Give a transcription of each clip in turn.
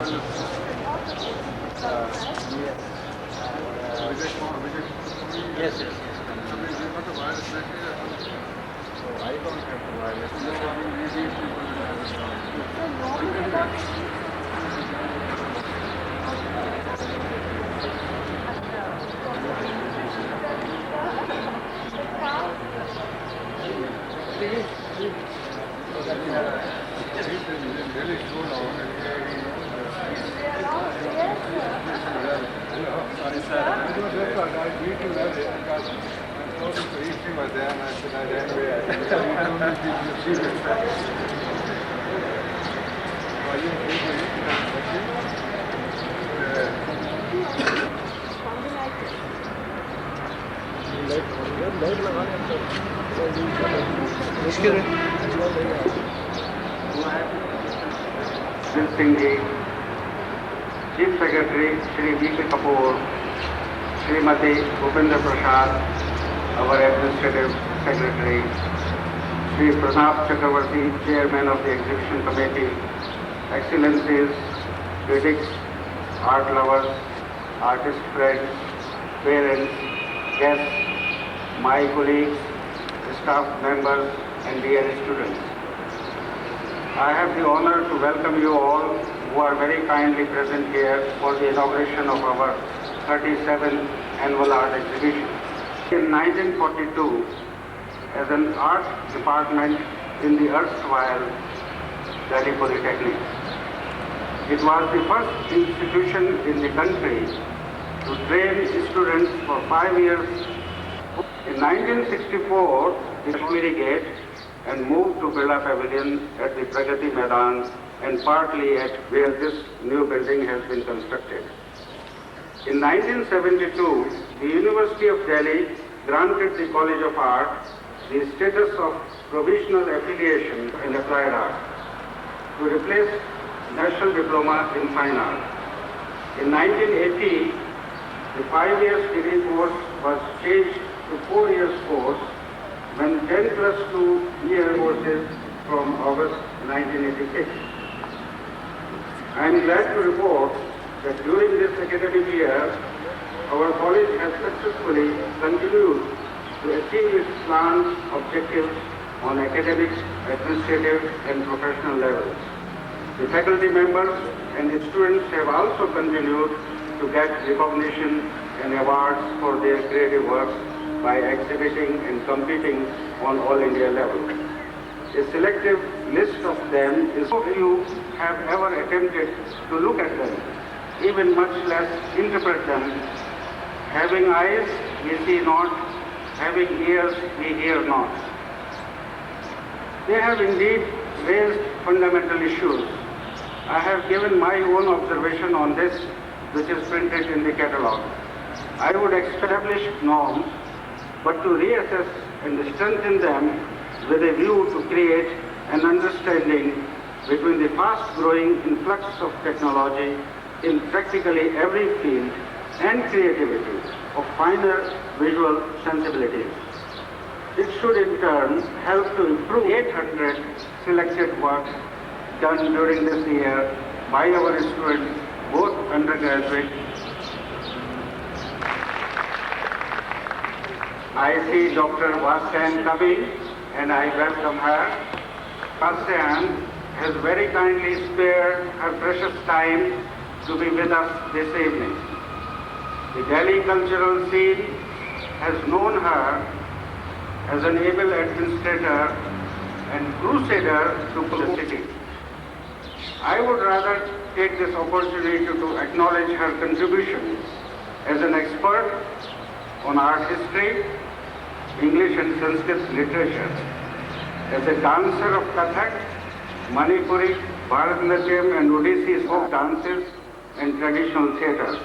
Yes, yes. So I don't have to wireless. Really slow down. Sorry, sir. I beat you that day because I told him to eat him was there and I said, I ran away. I said, you don't need to receive it. Why you free to eat Singh Ji, Chief Secretary Shri V.K. Kapoor, Srimati Bhupendra Prasad, our Administrative Secretary, Shri Pranab Chakravarti, Chairman of the Exhibition Committee, Excellencies, critics, art lovers, artist friends, parents, guests, my colleagues, staff members and dear students. I have the honor to welcome you all who are very kindly present here for the inauguration of our 37th Annual Art Exhibition. In 1942, as an art department in the erstwhile Delhi Polytechnic, it was the first institution in the country to train students for 5 years. In 1964, the Kashmiri Gate and moved to Birla Pavilion at the Pragati Maidan and partly at where this new building has been constructed. In 1972, the University of Delhi granted the College of Art the status of provisional affiliation in applied art to replace National Diploma in Fine Art. In 1980, the 5 years degree course was changed to 4 years course when 10 plus 2 year courses from August 1986. I am glad to report that during this academic year, our college has successfully continued to achieve its planned objectives on academic, administrative and professional levels. The faculty members and the students have also continued to get recognition and awards for their creative work by exhibiting and competing on all India level. A selective list of them is so few have ever attempted to look at them, even much less interpret them. Having eyes, we see not, having ears, we hear not. They have indeed raised fundamental issues. I have given my own observation on this, which is printed in the catalogue. I would establish norms, but to reassess and strengthen them with a view to create an understanding between the fast-growing influx of technology in practically every field and creativity of finer visual sensibilities. It should in turn help to improve 800 selected works done during this year by our students, both undergraduate. I see Dr. Vasyan coming and I welcome her. Vasyan has very kindly spared her precious time to be with us this evening. The Delhi cultural scene has known her as an able administrator and crusader to the city. I would rather take this opportunity to acknowledge her contribution as an expert on art history, English and Sanskrit literature, as a dancer of Kathak, Manipuri, Bharatanatyam and Odissi folk dances and traditional theatre.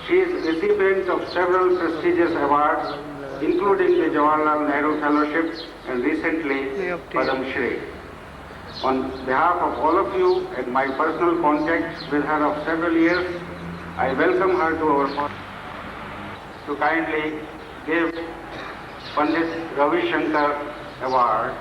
She is recipient of several prestigious awards, including the Jawaharlal Nehru Fellowship and recently Padam Shri. On behalf of all of you and my personal contacts with her of several years, I welcome her to our college to kindly give Pandit Ravi Shankar Award.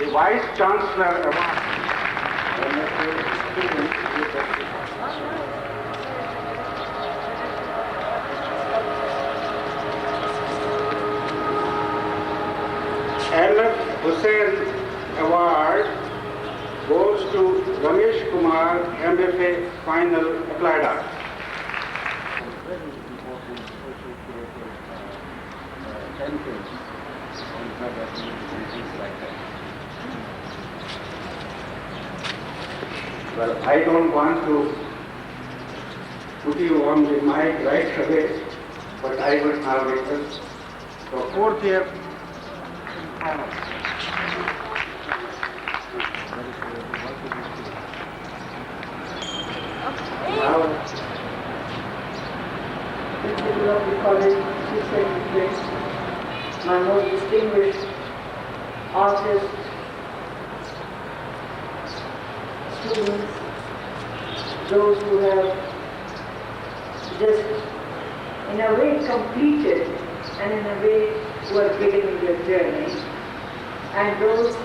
the Vice Chancellor Award. L.F. Hussain Award goes to Ramesh Kumar, MFA, Final Applied Arts. Very important social creative campaigns on magazines and things like that. Well, I don't want to put you on the mic right away, but I would now request the fourth year panel. Now, principal of the college, Chief Secretary, my most distinguished artists, students, those who have just in a way completed and in a way who are beginning their journey, and those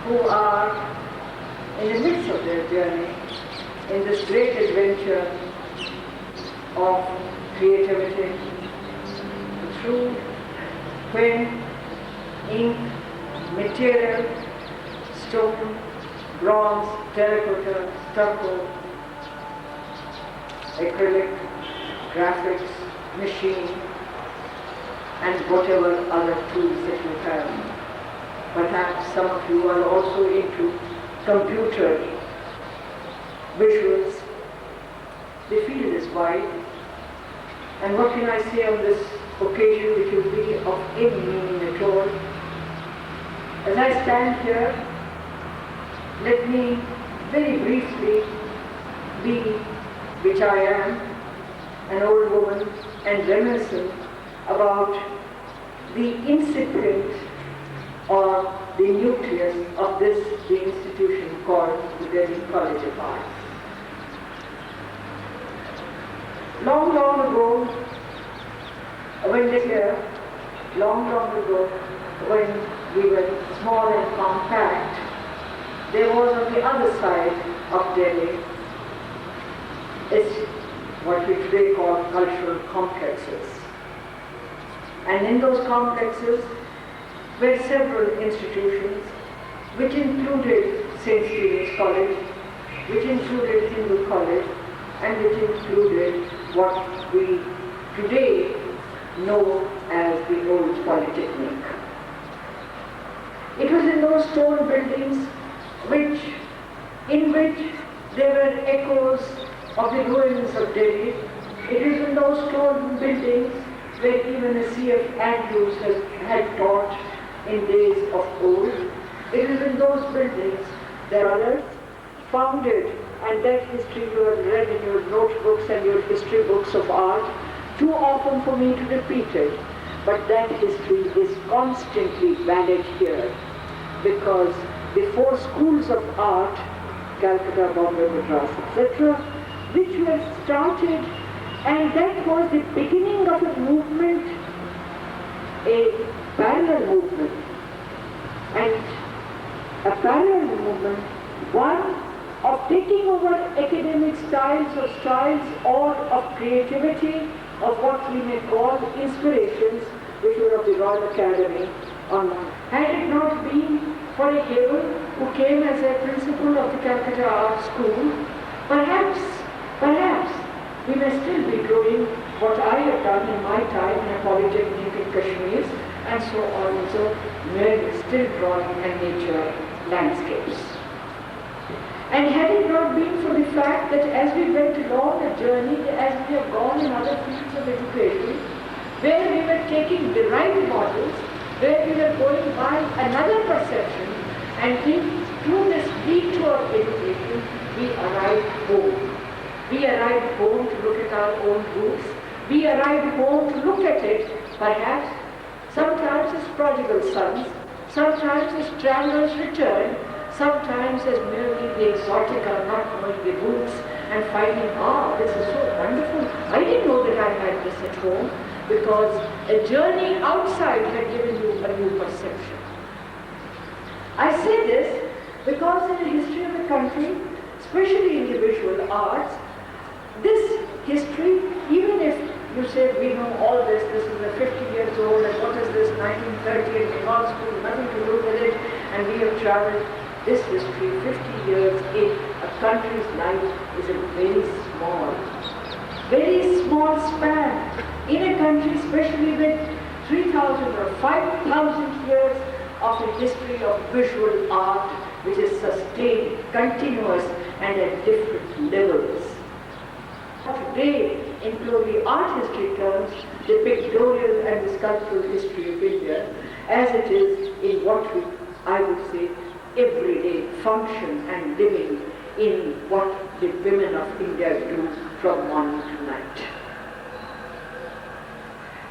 who are in the midst of their journey in this great adventure of creativity through pen, ink, material, stone, bronze, terracotta, stucco, acrylic, graphics, machine, and whatever other tools that you have. Perhaps some of you are also into computer visuals. The field is wide, and what can I say on this occasion which will be of any meaning at all? As I stand here, let me very briefly be, which I am, an old woman and reminiscent about the incipient or the nucleus of the institution called the Delhi College of Art. Long ago, when we were small and compact, there was on the other side of Delhi, it's what we today call cultural complexes. And in those complexes were several institutions, which included St. Stephen's College, which included Hindu College, and which included what we today know as the old Polytechnic. It was in those stone buildings in which there were echoes of the ruins of Delhi. It is in those stone buildings where even a C.F. Andrews had taught in days of old. It is in those buildings that others founded, and that history you have read in your notebooks and your history books of art, too often for me to repeat it, but that history is constantly valid here, because the four schools of art, Calcutta, Bombay, Madras, etc., which were started, and that was the beginning of a movement, a parallel movement, and a parallel movement, one of taking over academic styles or of creativity, of what we may call inspirations, which were of the Royal Academy on one. Had it not been for a hero who came as a principal of the Calcutta Art School, perhaps we may still be doing what I have done in my time in a Polytechnic in Kashmir, and so on and so, merely still drawing and nature landscapes. And had it not been for the fact that as we went along the journey, as we have gone in other fields of education, where we were taking derived models, where we were going by another perception, and through this detour education, we arrived home. We arrived home to look at our own roots. We arrived home to look at it, perhaps, sometimes as prodigal sons, sometimes as travelers return, sometimes as merely the exotica, not knowing the roots and finding, this is so wonderful. I didn't know that I had this at home, because a journey outside had given you a new perception. I say this because in the history of the country, especially in the visual arts, this history, even if you say we know all this is 50 years old, and what is this 1930 and Bengal school, nothing to do with it, and we have traveled this history 50 years in a country's life is a very small span. In a country, especially with 3,000 or 5,000 years of a history of visual art, which is sustained, continuous, and at different levels. Today, in purely art history terms, the pictorial and the sculptural history of India, as it is in what I would say, everyday function and living in what the women of India do from morning to night.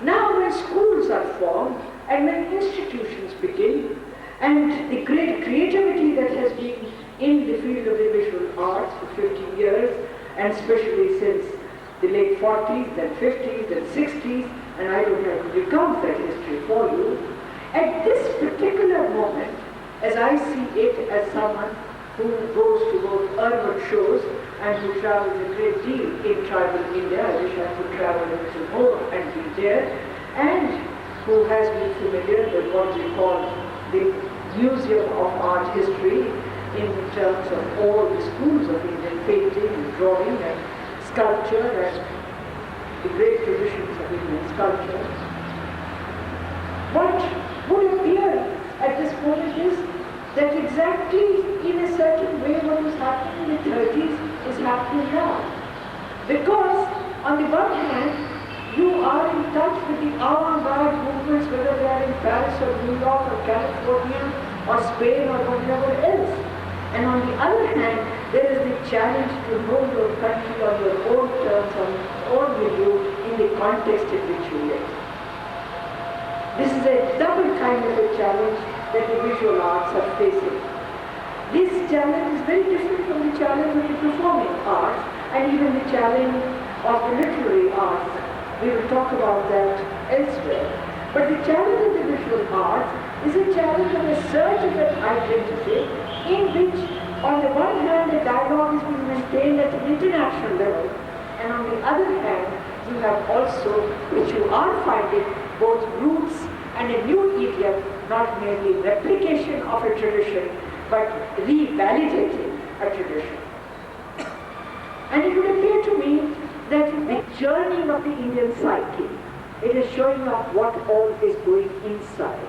Now when schools are formed and when institutions begin, and the great creativity that has been in the field of the visual arts for 50 years, and especially since the late 40s, then 50s, then 60s, and I don't have to recount that history for you, at this particular moment, as I see it as someone who goes to both urban shows and who travels a great deal in tribal India, I wish I could travel a little more and be there, and who has been familiar with what we call the Museum of Art History in terms of all the schools of Indian painting and drawing and sculpture and the great traditions of Indian sculpture. What would appear at this moment is that exactly in a certain way what was happening in the 30s is happening now. Because on the one hand, you are in touch with the avant-garde movements, whether they are in Paris or New York or California or Spain or whatever else. And on the other hand, there is the challenge to know your country on your own terms, on your own milieu, in the context in which you live. This is a double kind of a challenge that the visual arts are facing. This challenge is very different from the challenge of the performing arts and even the challenge of the literary arts. We will talk about that elsewhere. But the challenge of the visual arts is a challenge of a search of an identity in which, on the one hand, a dialogue is being maintained at an international level, and on the other hand, you have also, which you are finding, both roots and a new idiom, not merely replication of a tradition, but revalidating a tradition. And it would appear to me that the journey of the Indian psyche, it is showing up what all is going inside.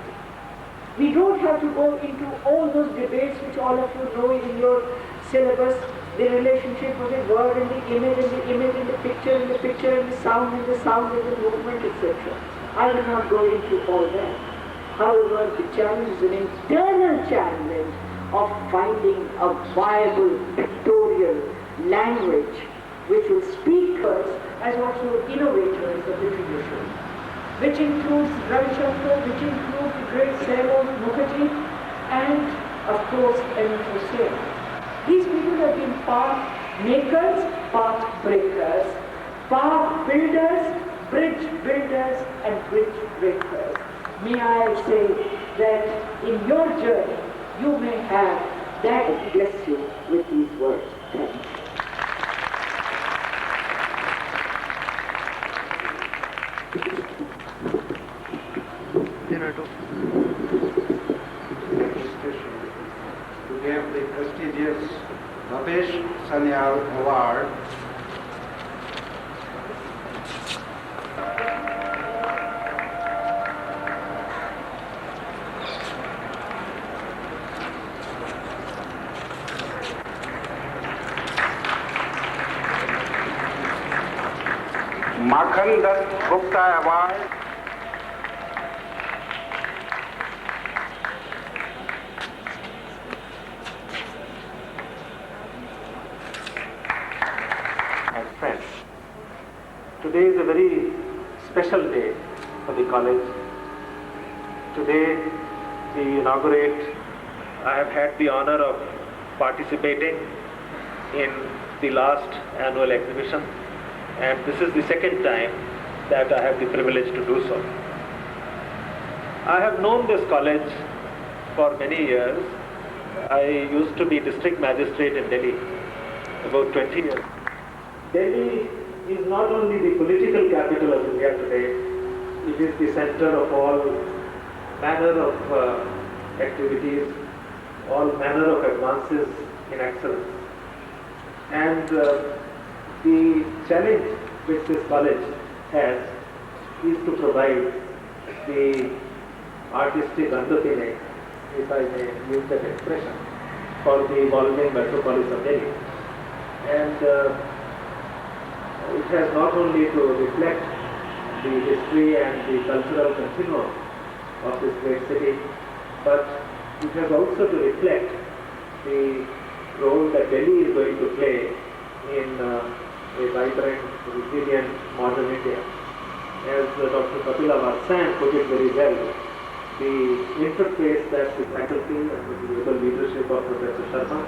We don't have to go into all those debates which all of you know in your syllabus, the relationship of the word and the image and the image and the picture and the picture and the sound and the sound and the movement, etc. I will not go into all that. However, the challenge is an internal challenge of finding a viable pictorial language which will speak us as also innovators of the tradition, which includes Ravi Shankar, which includes the great Sailor Mukherjee, and of course M. Hussain. These people have been path makers, path breakers, path builders, bridge builders, and bridge breakers. May I say that in your journey, you may have that bless you with these words. Thank you. To give the prestigious Bhavesh Sanyal Award Makhan Das Gupta Award friends. Today is a very special day for the college. Today we inaugurate. I have had the honor of participating in the last annual exhibition, and this is the second time that I have the privilege to do so. I have known this college for many years, I used to be district magistrate in Delhi about 20 years. Delhi is not only the political capital of India today, it is the center of all manner of activities, all manner of advances in excellence. And the challenge which this college has is to provide the artistic underpinning, if I may use that expression, for the evolving metropolis of Delhi. And it has not only to reflect the history and the cultural continuum of this great city, but it has also to reflect the role that Delhi is going to play in a vibrant, resilient modern India. As Dr. Kapila Varsan put it very well, the interface that the faculty and the able leadership of Professor Sharma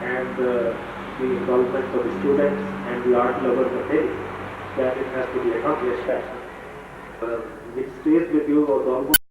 and the involvement of the students and the art lovers of Delhi, that it has to be accomplished. Which stays with you was almost